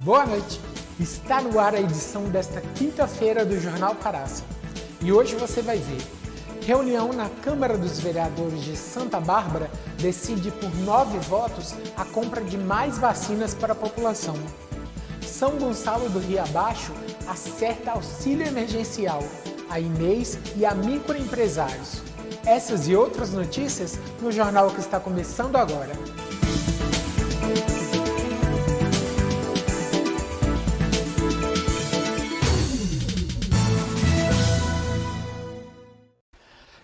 Boa noite! Está no ar a edição desta quinta-feira do Jornal Caraça. E hoje você vai ver: reunião na Câmara dos Vereadores de Santa Bárbara decide por 9 votos a compra de mais vacinas para a população. São Gonçalo do Rio Abaixo acerta auxílio emergencial a Inês e a microempresários. Essas e outras notícias no jornal que está começando agora.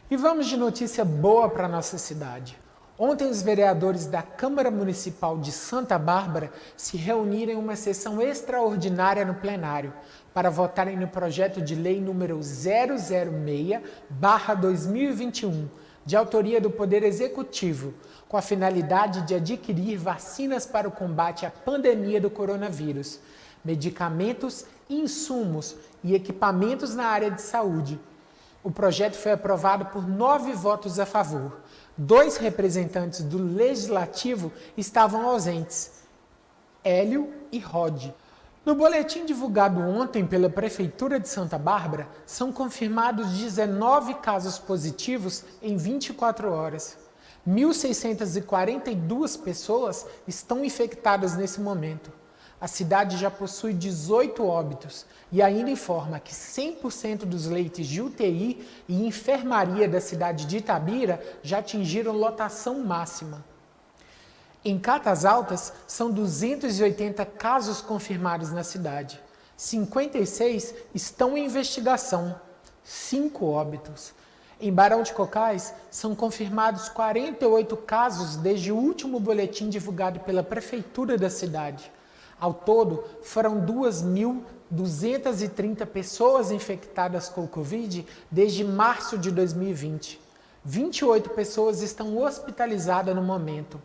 E vamos de notícia boa para a nossa cidade. Ontem os vereadores da Câmara Municipal de Santa Bárbara se reuniram em uma sessão extraordinária no plenário para votarem no projeto de lei número 006/2021, de autoria do Poder Executivo, com a finalidade de adquirir vacinas para o combate à pandemia do coronavírus, medicamentos, insumos e equipamentos na área de saúde. O projeto foi aprovado por 9 votos a favor. 2 representantes do Legislativo estavam ausentes, Hélio e Rod. No boletim divulgado ontem pela Prefeitura de Santa Bárbara, são confirmados 19 casos positivos em 24 horas. 1.642 pessoas estão infectadas nesse momento. A cidade já possui 18 óbitos e ainda informa que 100% dos leitos de UTI e enfermaria da cidade de Itabira já atingiram lotação máxima. Em Catas Altas, são 280 casos confirmados na cidade. 56 estão em investigação, 5 óbitos. Em Barão de Cocais, são confirmados 48 casos desde o último boletim divulgado pela Prefeitura da cidade. Ao todo, foram 2.230 pessoas infectadas com o Covid desde março de 2020. 28 pessoas estão hospitalizadas no momento.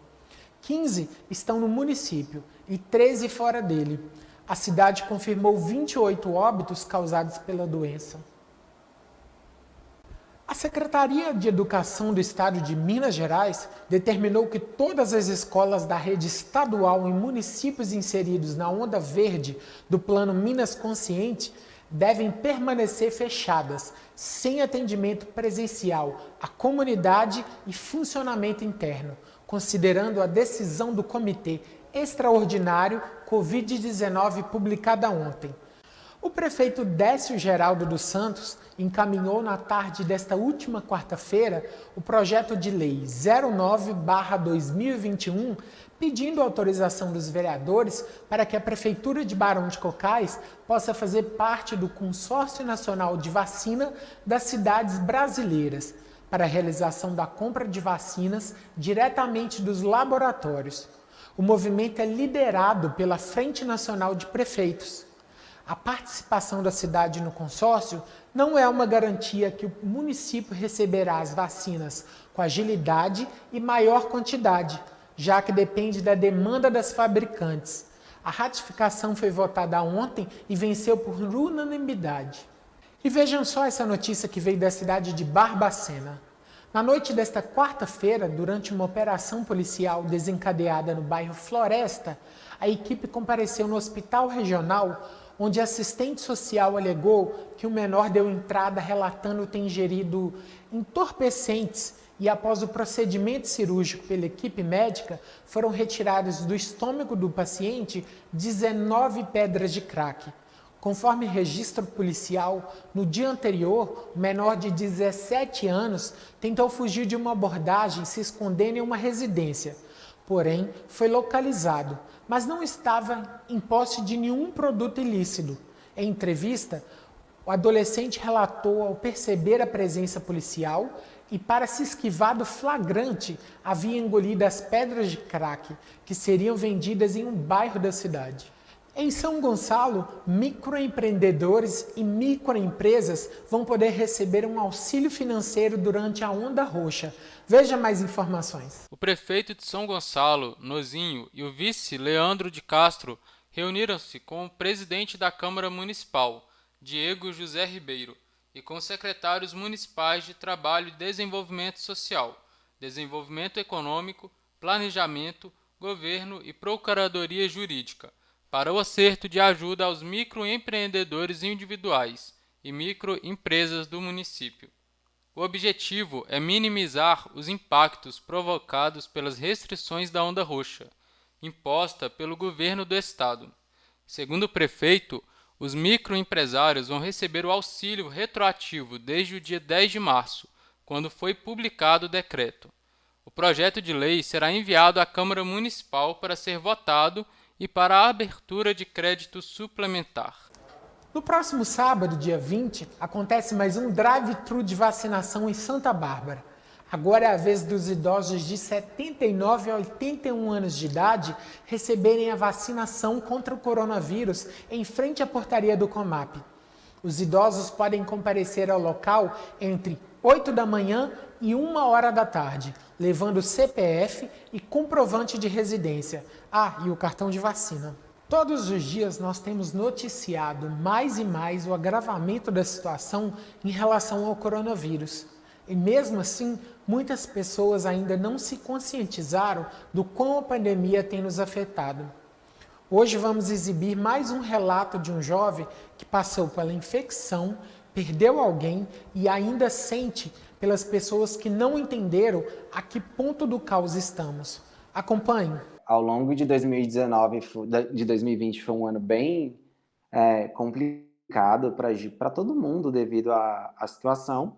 15 estão no município e 13 fora dele. A cidade confirmou 28 óbitos causados pela doença. A Secretaria de Educação do Estado de Minas Gerais determinou que todas as escolas da rede estadual em municípios inseridos na onda verde do Plano Minas Consciente devem permanecer fechadas, sem atendimento presencial à comunidade e funcionamento interno, considerando a decisão do Comitê Extraordinário Covid-19 publicada ontem. O prefeito Décio Geraldo dos Santos encaminhou na tarde desta última quarta-feira o projeto de lei 09/2021, pedindo autorização dos vereadores para que a Prefeitura de Barão de Cocais possa fazer parte do Consórcio Nacional de Vacina das cidades brasileiras, para a realização da compra de vacinas diretamente dos laboratórios. O movimento é liderado pela Frente Nacional de Prefeitos. A participação da cidade no consórcio não é uma garantia que o município receberá as vacinas com agilidade e maior quantidade, já que depende da demanda das fabricantes. A ratificação foi votada ontem e venceu por unanimidade. E vejam só essa notícia que veio da cidade de Barbacena. Na noite desta quarta-feira, durante uma operação policial desencadeada no bairro Floresta, a equipe compareceu no hospital regional, onde a assistente social alegou que o menor deu entrada relatando ter ingerido entorpecentes e, após o procedimento cirúrgico pela equipe médica, foram retirados do estômago do paciente 19 pedras de crack. Conforme registro policial, no dia anterior, o menor de 17 anos tentou fugir de uma abordagem se escondendo em uma residência. Porém, foi localizado, mas não estava em posse de nenhum produto ilícito. Em entrevista, o adolescente relatou ao perceber a presença policial e, para se esquivar do flagrante, havia engolido as pedras de crack, que seriam vendidas em um bairro da cidade. Em São Gonçalo, microempreendedores e microempresas vão poder receber um auxílio financeiro durante a onda roxa. Veja mais informações. O prefeito de São Gonçalo, Nozinho, e o vice Leandro de Castro reuniram-se com o presidente da Câmara Municipal, Diego José Ribeiro, e com secretários municipais de Trabalho e Desenvolvimento Social, Desenvolvimento Econômico, Planejamento, Governo e Procuradoria Jurídica, para o acerto de ajuda aos microempreendedores individuais e microempresas do município. O objetivo é minimizar os impactos provocados pelas restrições da onda roxa, imposta pelo governo do estado. Segundo o prefeito, os microempresários vão receber o auxílio retroativo desde o dia 10 de março, quando foi publicado o decreto. O projeto de lei será enviado à Câmara Municipal para ser votado e para a abertura de crédito suplementar. No próximo sábado, dia 20, acontece mais um drive-thru de vacinação em Santa Bárbara. Agora é a vez dos idosos de 79 a 81 anos de idade receberem a vacinação contra o coronavírus em frente à portaria do Comap. Os idosos podem comparecer ao local entre 8 da manhã e 1 hora da tarde, levando CPF e comprovante de residência. E o cartão de vacina. Todos os dias nós temos noticiado mais e mais o agravamento da situação em relação ao coronavírus. E mesmo assim, muitas pessoas ainda não se conscientizaram do quão a pandemia tem nos afetado. Hoje vamos exibir mais um relato de um jovem que passou pela infecção, perdeu alguém e ainda sente pelas pessoas que não entenderam a que ponto do caos estamos. Acompanhe. Ao longo de 2019, de 2020 foi um ano bem complicado para todo mundo devido à situação,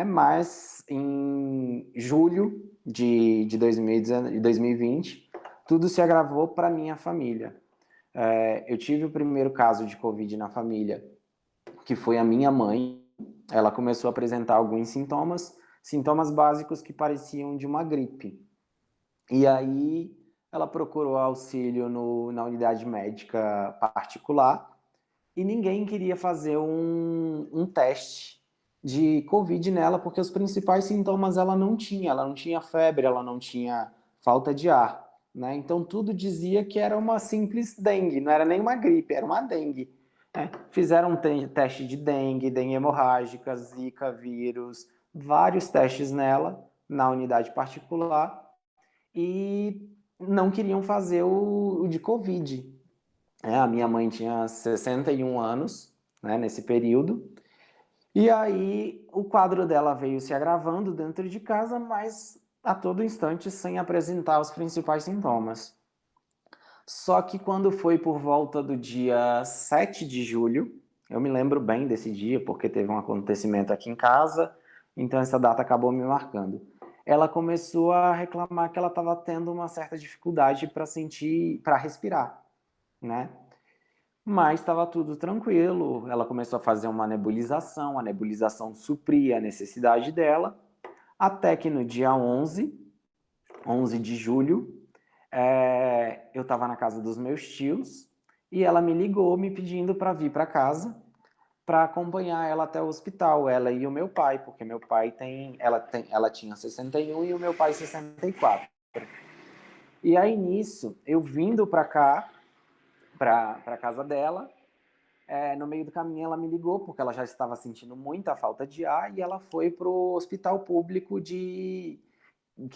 mas em julho de 2020, tudo se agravou para minha família. Eu tive o primeiro caso de Covid na família, que foi a minha mãe. Ela começou a apresentar alguns sintomas básicos que pareciam de uma gripe. E aí ela procurou auxílio na unidade médica particular e ninguém queria fazer um teste de Covid nela, porque os principais sintomas ela não tinha febre, ela não tinha falta de ar, né? Então tudo dizia que era uma simples dengue, não era nem uma gripe, era uma dengue. Fizeram um teste de dengue hemorrágica, zika, vírus, vários testes nela, na unidade particular, e não queriam fazer o de Covid. A minha mãe tinha 61 anos, né, nesse período, e aí o quadro dela veio se agravando dentro de casa, mas a todo instante sem apresentar os principais sintomas. Só que quando foi por volta do dia 7 de julho, eu me lembro bem desse dia, porque teve um acontecimento aqui em casa, então essa data acabou me marcando. Ela começou a reclamar que ela estava tendo uma certa dificuldade para respirar, né? Mas estava tudo tranquilo, ela começou a fazer uma nebulização, a nebulização supria a necessidade dela, até que no dia 11 de julho, eu estava na casa dos meus tios e ela me ligou me pedindo para vir para casa para acompanhar ela até o hospital, ela e o meu pai, porque meu pai ela tinha 61 e o meu pai 64. E aí nisso, eu vindo para cá, para casa dela, no meio do caminho ela me ligou, porque ela já estava sentindo muita falta de ar, e ela foi para o hospital público que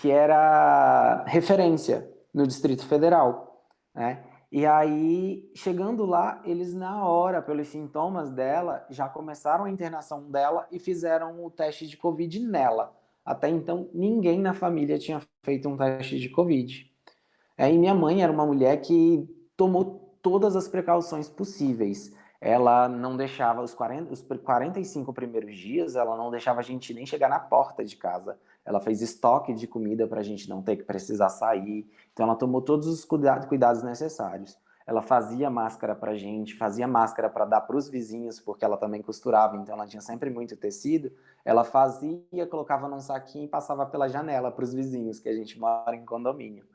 era referência no Distrito Federal, né? E aí, chegando lá, eles na hora, pelos sintomas dela, já começaram a internação dela e fizeram o teste de Covid nela. Até então, ninguém na família tinha feito um teste de Covid. E minha mãe era uma mulher que tomou todas as precauções possíveis. Ela não deixava os 45 primeiros dias, ela não deixava a gente nem chegar na porta de casa. Ela fez estoque de comida para a gente não ter que precisar sair. Então ela tomou todos os cuidados necessários. Ela fazia máscara para a gente, fazia máscara para dar para os vizinhos, porque ela também costurava, então ela tinha sempre muito tecido. Ela fazia, colocava num saquinho e passava pela janela para os vizinhos, que a gente mora em condomínio.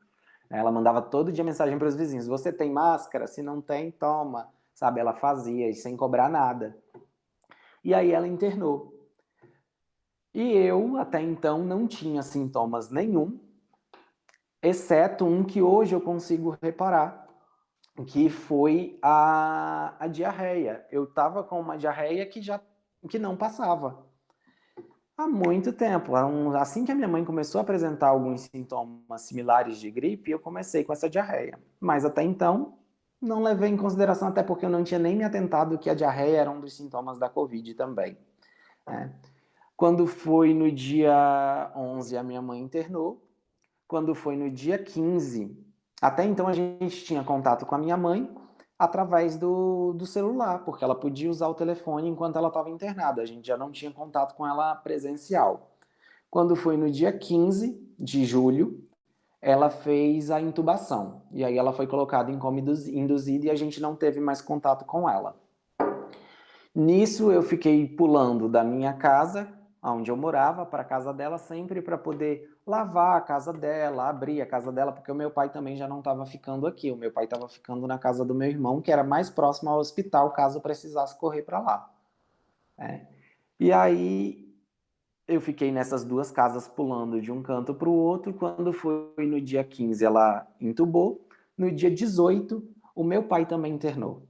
Ela mandava todo dia mensagem para os vizinhos: você tem máscara? Se não tem, toma. Sabe, ela fazia, sem cobrar nada. E aí ela internou. E eu, até então, não tinha sintomas nenhum, exceto um que hoje eu consigo reparar, que foi a diarreia. Eu estava com uma diarreia que não passava. Há muito tempo. Assim que a minha mãe começou a apresentar alguns sintomas similares de gripe, eu comecei com essa diarreia. Mas até então, Não levei em consideração, até porque eu não tinha nem me atentado que a diarreia era um dos sintomas da Covid também, né? Quando foi no dia 11, a minha mãe internou. Quando foi no dia 15, até então a gente tinha contato com a minha mãe através do celular, porque ela podia usar o telefone enquanto ela estava internada. A gente já não tinha contato com ela presencial. Quando foi no dia 15 de julho, ela fez a intubação. E aí ela foi colocada em coma induzido e a gente não teve mais contato com ela. Nisso eu fiquei pulando da minha casa, onde eu morava, para a casa dela, sempre para poder lavar a casa dela, abrir a casa dela, porque o meu pai também já não estava ficando aqui. O meu pai estava ficando na casa do meu irmão, que era mais próximo ao hospital, caso precisasse correr para lá, né? E aí eu fiquei nessas duas casas pulando de um canto para o outro. Quando foi no dia 15, ela entubou. No dia 18, o meu pai também internou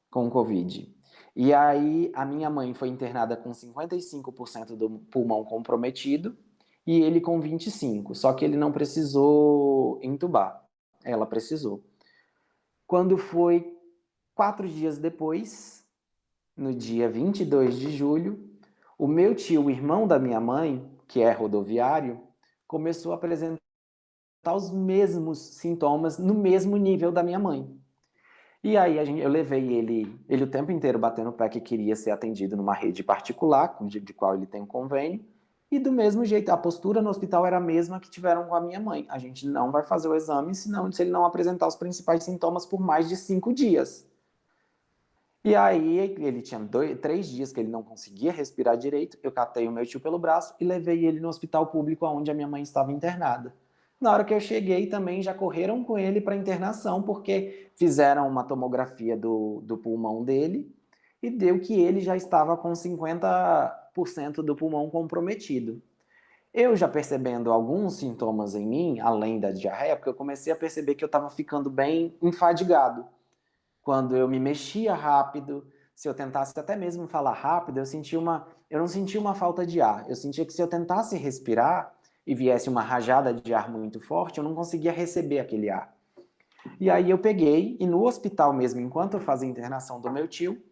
com Covid. E aí a minha mãe foi internada com 55% do pulmão comprometido e ele com 25%. Só que ele não precisou entubar. Ela precisou. Quando foi 4 dias depois, no dia 22 de julho, o meu tio, o irmão da minha mãe, que é rodoviário, começou a apresentar os mesmos sintomas no mesmo nível da minha mãe. E aí eu levei ele o tempo inteiro batendo o pé que queria ser atendido numa rede particular, de qual ele tem um convênio, e do mesmo jeito, a postura no hospital era a mesma que tiveram com a minha mãe. A gente não vai fazer o exame se ele não apresentar os principais sintomas por mais de 5 dias. E aí ele tinha 3 dias que ele não conseguia respirar direito, eu catei o meu tio pelo braço e levei ele no hospital público onde a minha mãe estava internada. Na hora que eu cheguei também já correram com ele para internação, porque fizeram uma tomografia do pulmão dele e deu que ele já estava com 50% do pulmão comprometido. Eu já percebendo alguns sintomas em mim, além da diarreia, porque eu comecei a perceber que eu estava ficando bem enfadigado. Quando eu me mexia rápido, se eu tentasse até mesmo falar rápido, eu não sentia uma falta de ar. Eu sentia que se eu tentasse respirar e viesse uma rajada de ar muito forte, eu não conseguia receber aquele ar. E aí eu peguei e no hospital mesmo, enquanto eu fazia a internação do meu tio,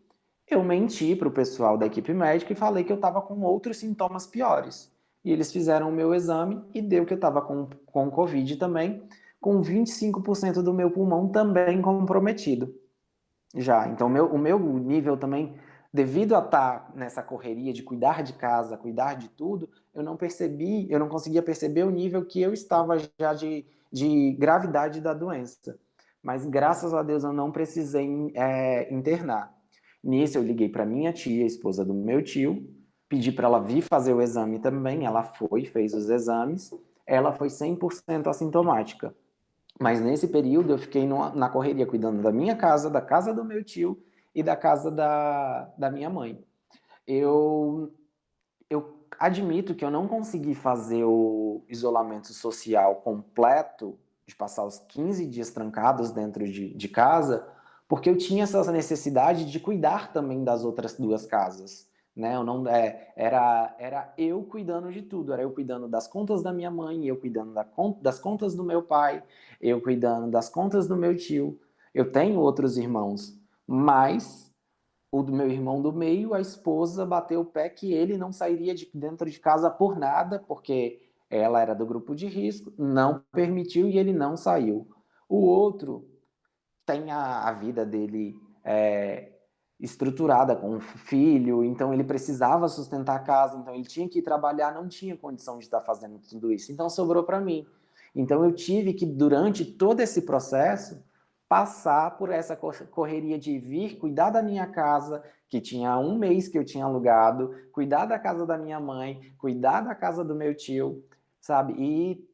eu menti para o pessoal da equipe médica e falei que eu estava com outros sintomas piores. E eles fizeram o meu exame e deu que eu estava com Covid também, com 25% do meu pulmão também comprometido. Já, então o meu nível também, devido a estar nessa correria de cuidar de casa, cuidar de tudo, eu não conseguia perceber o nível que eu estava já de gravidade da doença. Mas graças a Deus eu não precisei internar. Nisso eu liguei para minha tia, esposa do meu tio, pedi para ela vir fazer o exame também, ela foi, fez os exames, ela foi 100% assintomática. Mas nesse período eu fiquei na correria, cuidando da minha casa, da casa do meu tio e da casa da minha mãe. Eu, eu admito que eu não consegui fazer o isolamento social completo, de passar os 15 dias trancados dentro de casa, porque eu tinha essa necessidade de cuidar também das outras duas casas. Né? Eu não, era eu cuidando de tudo, era eu cuidando das contas da minha mãe, eu cuidando das contas do meu pai, eu cuidando das contas do meu tio. Eu tenho outros irmãos, mas o do meu irmão do meio, a esposa bateu o pé que ele não sairia de dentro de casa por nada, porque ela era do grupo de risco, não permitiu e ele não saiu. O outro tem a vida dele estruturada com um filho, então ele precisava sustentar a casa, então ele tinha que ir trabalhar, não tinha condição de estar fazendo tudo isso, então sobrou para mim. Então eu tive que, durante todo esse processo, passar por essa correria de vir, cuidar da minha casa, que tinha 1 mês que eu tinha alugado, cuidar da casa da minha mãe, cuidar da casa do meu tio, sabe? E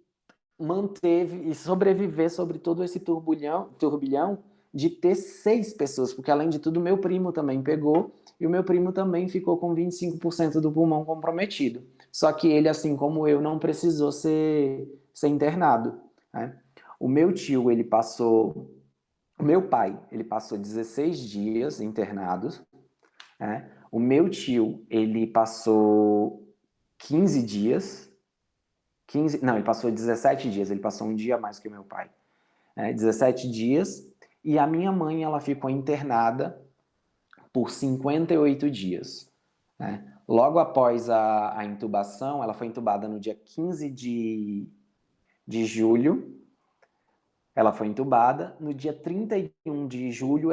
manteve e sobreviver sobre todo esse turbilhão de ter 6 pessoas, porque além de tudo, meu primo também pegou, e o meu primo também ficou com 25% do pulmão comprometido. Só que ele, assim como eu, não precisou ser internado, né? O meu tio, ele passou. O meu pai, ele passou 16 dias internado, né? O meu tio, ele passou 15 dias. Não, ele passou 17 dias, ele passou um dia a mais que o meu pai. 17 dias. E a minha mãe, ela ficou internada por 58 dias, né? Logo após a intubação, ela foi intubada no dia 15 de julho, ela foi intubada. No dia 31 de julho,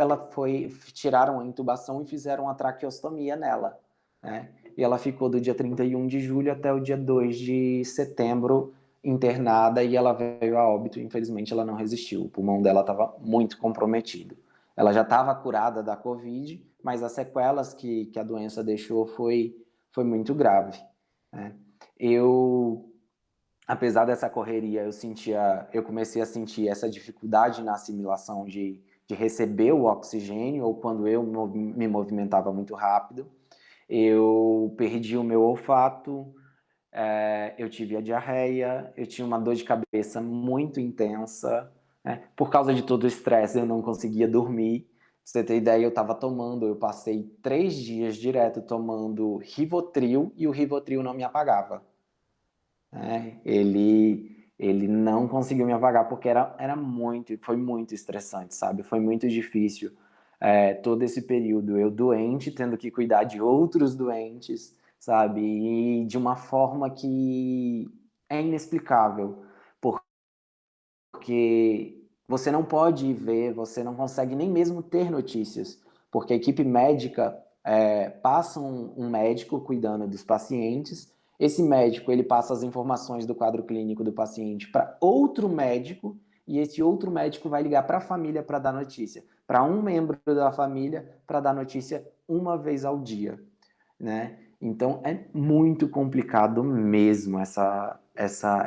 tiraram a intubação e fizeram a traqueostomia nela, né? E ela ficou do dia 31 de julho até o dia 2 de setembro internada e ela veio a óbito. Infelizmente, ela não resistiu. O pulmão dela estava muito comprometido. Ela já estava curada da Covid, mas as sequelas que a doença deixou foi muito grave, né? Apesar dessa correria, eu comecei a sentir essa dificuldade na assimilação de receber o oxigênio, ou quando eu me movimentava muito rápido, eu perdi o meu olfato, eu tive a diarreia, eu tinha uma dor de cabeça muito intensa, né? Por causa de todo o estresse, eu não conseguia dormir. Pra você ter ideia, eu passei 3 dias direto tomando Rivotril e o Rivotril não me apagava. Ele não conseguiu me apagar porque foi muito estressante, sabe? Foi muito difícil todo esse período. Eu doente, tendo que cuidar de outros doentes, sabe? E de uma forma que é inexplicável, porque você não pode ver, você não consegue nem mesmo ter notícias, porque a equipe médica passa um médico cuidando dos pacientes. Esse médico ele passa as informações do quadro clínico do paciente para outro médico e esse outro médico vai ligar para a família para dar notícia, para um membro da família para dar notícia uma vez ao dia, né? Então é muito complicado mesmo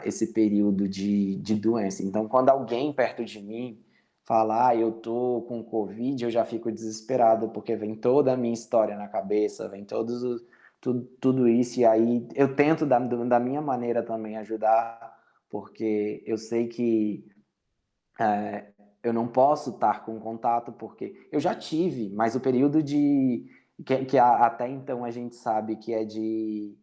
esse período de doença. Então, quando alguém perto de mim fala, eu tô com Covid, eu já fico desesperado, porque vem toda a minha história na cabeça, vem tudo isso, e aí eu tento da minha maneira também ajudar, porque eu sei que eu não posso estar com contato, porque eu já tive, mas o período que até então a gente sabe que é de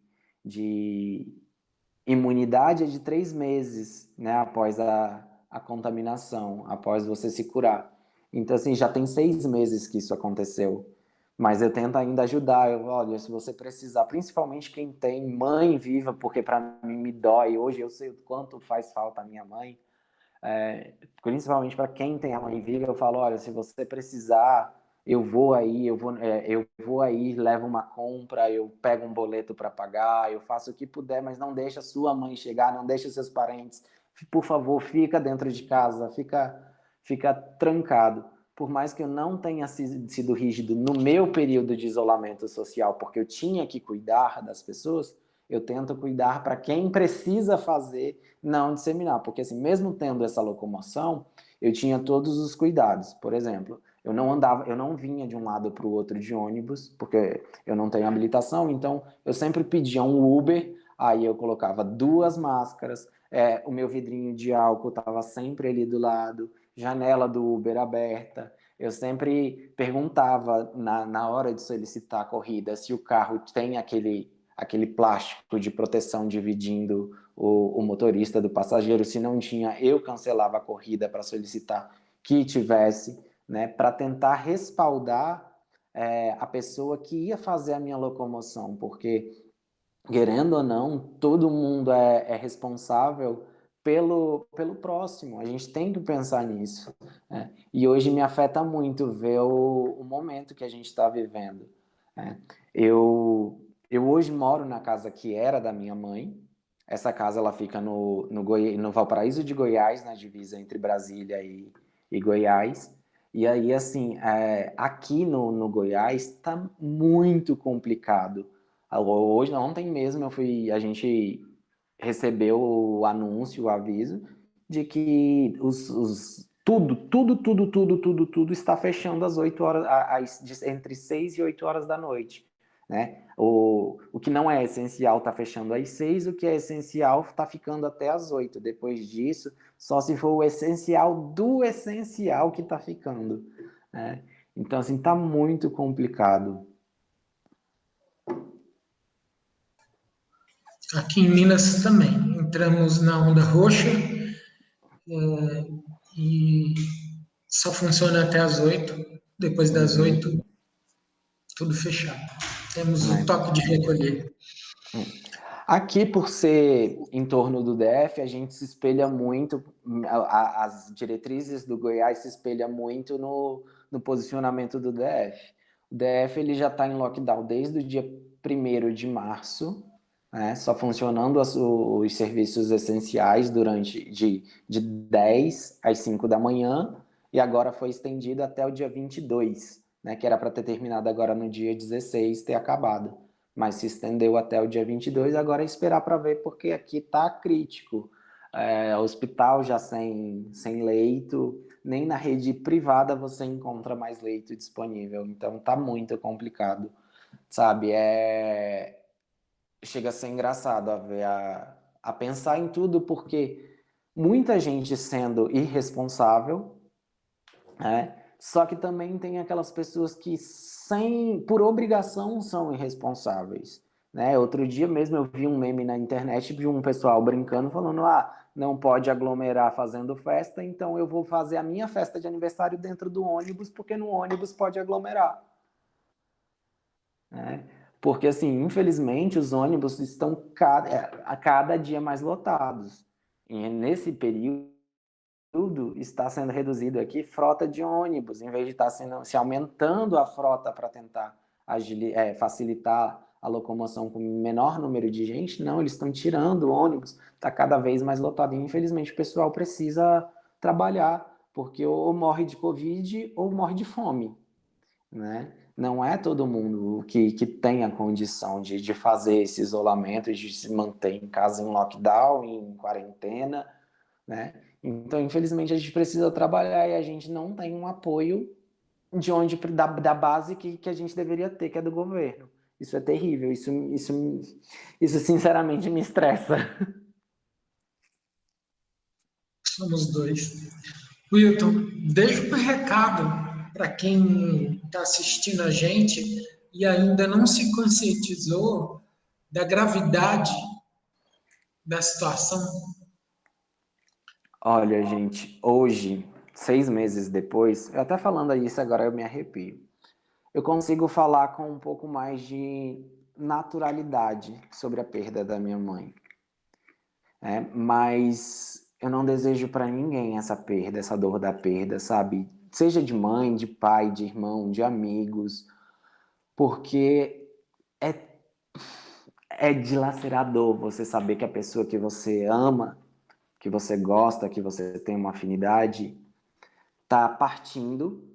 imunidade é de 3 meses, né, após a contaminação, após você se curar. Então, assim, já tem 6 meses que isso aconteceu. Mas eu tento ainda ajudar. Olha, se você precisar, principalmente quem tem mãe viva, porque para mim me dói. Hoje eu sei o quanto faz falta a minha mãe. Principalmente para quem tem a mãe viva, eu falo, olha, se você precisar, eu vou aí, levo uma compra, eu pego um boleto para pagar, eu faço o que puder, mas não deixa sua mãe chegar, não deixa seus parentes, por favor, fica dentro de casa, fica trancado. Por mais que eu não tenha sido rígido no meu período de isolamento social, porque eu tinha que cuidar das pessoas, eu tento cuidar para quem precisa fazer, não disseminar, porque assim, mesmo tendo essa locomoção, eu tinha todos os cuidados. Por exemplo, eu não vinha de um lado para o outro de ônibus, porque eu não tenho habilitação, então eu sempre pedia um Uber, aí eu colocava 2 máscaras, o meu vidrinho de álcool estava sempre ali do lado, janela do Uber aberta. Eu sempre perguntava na hora de solicitar a corrida se o carro tem aquele plástico de proteção dividindo o motorista do passageiro. Se não tinha, eu cancelava a corrida para solicitar que tivesse, né, para tentar respaldar a pessoa que ia fazer a minha locomoção, porque, querendo ou não, todo mundo é responsável pelo próximo. A gente tem que pensar nisso, né? E hoje me afeta muito ver o momento que a gente está vivendo, né? Eu hoje moro na casa que era da minha mãe. Essa casa ela fica no Valparaíso de Goiás, na divisa entre Brasília e Goiás. E aí, assim, aqui no Goiás está muito complicado. Hoje, ontem mesmo, a gente recebeu o anúncio, o aviso, de que tudo está fechando às 8 horas, entre 6 e 8 horas da noite, né? O que não é essencial está fechando às 6, o que é essencial está ficando até às 8. Depois disso, só se for o essencial do essencial que está ficando, né? Então, assim, está muito complicado. Aqui em Minas também. Entramos na onda roxa e Só funciona até as 8. Depois das Uhum, 8, tudo fechado. Temos o né? toque de recolher. Hum. Aqui, por ser em torno do DF, a gente se espelha muito, as diretrizes do Goiás se espelham muito no posicionamento do DF. O DF ele já está em lockdown desde o dia 1º de março, né, só funcionando os serviços essenciais de 10 às 5 da manhã, e agora foi estendido até o dia 22, né, que era para ter terminado agora no dia 16, ter acabado, mas se estendeu até o dia 22, agora é esperar para ver, porque aqui está crítico. Hospital já sem leito, nem na rede privada você encontra mais leito disponível, então está muito complicado, sabe? Chega a ser engraçado a ver, a pensar em tudo, porque muita gente sendo irresponsável, né? Só que também tem aquelas pessoas que, por obrigação, são irresponsáveis. Né? Outro dia mesmo eu vi um meme na internet de um pessoal brincando, falando: não pode aglomerar fazendo festa, então eu vou fazer a minha festa de aniversário dentro do ônibus, porque no ônibus pode aglomerar. Né? Porque, assim, infelizmente, os ônibus estão a cada dia mais lotados. E nesse período, está sendo reduzido aqui frota de ônibus, em vez de estar se aumentando a frota para tentar facilitar a locomoção com menor número de gente, não, eles estão tirando o ônibus, está cada vez mais lotado. E infelizmente o pessoal precisa trabalhar, porque ou morre de Covid ou morre de fome. Né? Não é todo mundo que tem a condição de fazer esse isolamento, de se manter em casa em lockdown, em quarentena, né? Então, infelizmente, a gente precisa trabalhar e a gente não tem um apoio da base que a gente deveria ter, que é do governo. Isso é terrível, isso sinceramente me estressa. Somos dois. Wilton, deixa um recado para quem está assistindo a gente e ainda não se conscientizou da gravidade da situação. Olha, gente, hoje, 6 meses depois, eu até falando isso agora eu me arrepio. Eu consigo falar com um pouco mais de naturalidade sobre a perda da minha mãe. Mas eu não desejo para ninguém essa perda, essa dor da perda, sabe? Seja de mãe, de pai, de irmão, de amigos, porque é, é dilacerador você saber que a pessoa que você ama, que você gosta, que você tem uma afinidade, tá partindo,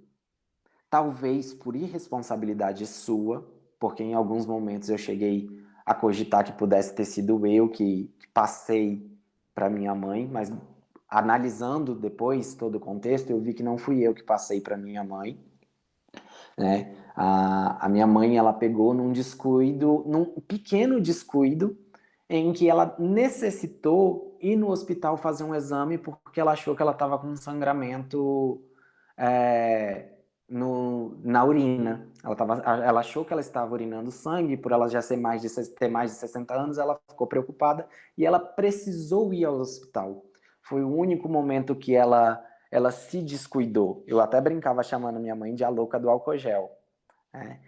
talvez por irresponsabilidade sua, porque em alguns momentos eu cheguei a cogitar que pudesse ter sido eu que passei para minha mãe, mas analisando depois todo o contexto, eu vi que não fui eu que passei para minha mãe, né? A minha mãe, ela pegou num descuido, num pequeno descuido, em que ela necessitou ir no hospital fazer um exame porque ela achou que ela estava com um sangramento na urina. Ela achou que ela estava urinando sangue, por ela já ter mais de 60 anos, ela ficou preocupada e ela precisou ir ao hospital. Foi o único momento que ela se descuidou. Eu até brincava chamando minha mãe de a louca do álcool gel. Né?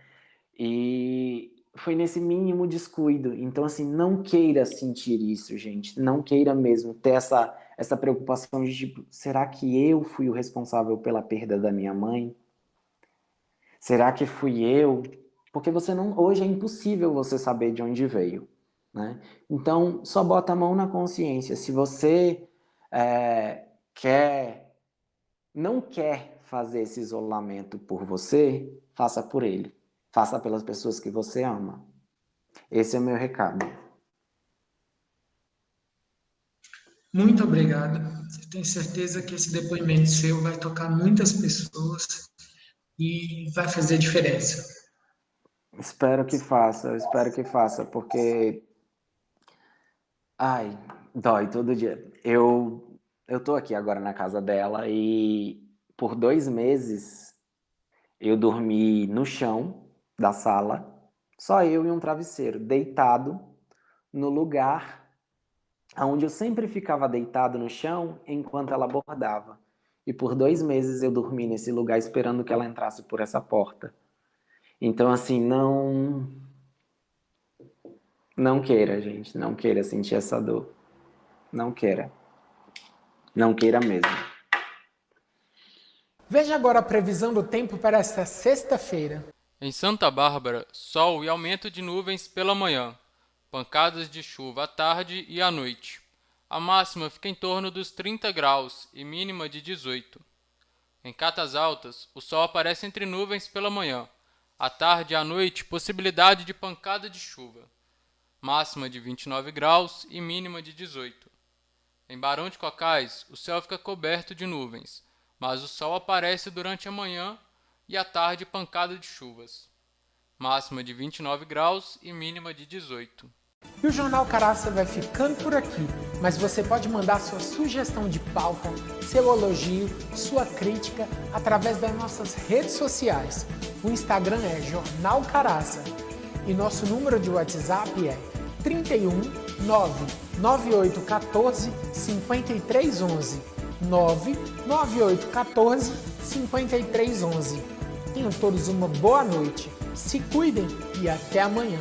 E foi nesse mínimo descuido. Então, assim, não queira sentir isso, gente. Não queira mesmo ter essa preocupação de, tipo, será que eu fui o responsável pela perda da minha mãe? Será que fui eu? Porque hoje é impossível você saber de onde veio, né? Então, só bota a mão na consciência. Se você não quer fazer esse isolamento por você, faça por ele. Faça pelas pessoas que você ama. Esse é o meu recado. Muito obrigado. Eu tenho certeza que esse depoimento seu vai tocar muitas pessoas e vai fazer diferença. Espero que faça, porque ai, dói todo dia. Eu tô aqui agora na casa dela e por 2 meses eu dormi no chão da sala, só eu e um travesseiro, deitado no lugar onde eu sempre ficava deitado no chão enquanto ela bordava. e por 2 meses eu dormi nesse lugar esperando que ela entrasse por essa porta. Então, assim, não queira, gente, não queira sentir essa dor. Não queira. Não queira mesmo. Veja agora a previsão do tempo para esta sexta-feira. Em Santa Bárbara, sol e aumento de nuvens pela manhã, pancadas de chuva à tarde e à noite. A máxima fica em torno dos 30 graus e mínima de 18. Em Catas Altas, o sol aparece entre nuvens pela manhã. À tarde e à noite, possibilidade de pancada de chuva. Máxima de 29 graus e mínima de 18. Em Barão de Cocais, o céu fica coberto de nuvens, mas o sol aparece durante a manhã e à tarde pancada de chuvas. Máxima de 29 graus e mínima de 18. E o Jornal Caraça vai ficando por aqui, mas você pode mandar sua sugestão de pauta, seu elogio, sua crítica através das nossas redes sociais. O Instagram é Jornal Caraça e nosso número de WhatsApp é 31 99814 5311 99814 5311. Tenham todos uma boa noite, se cuidem e até amanhã.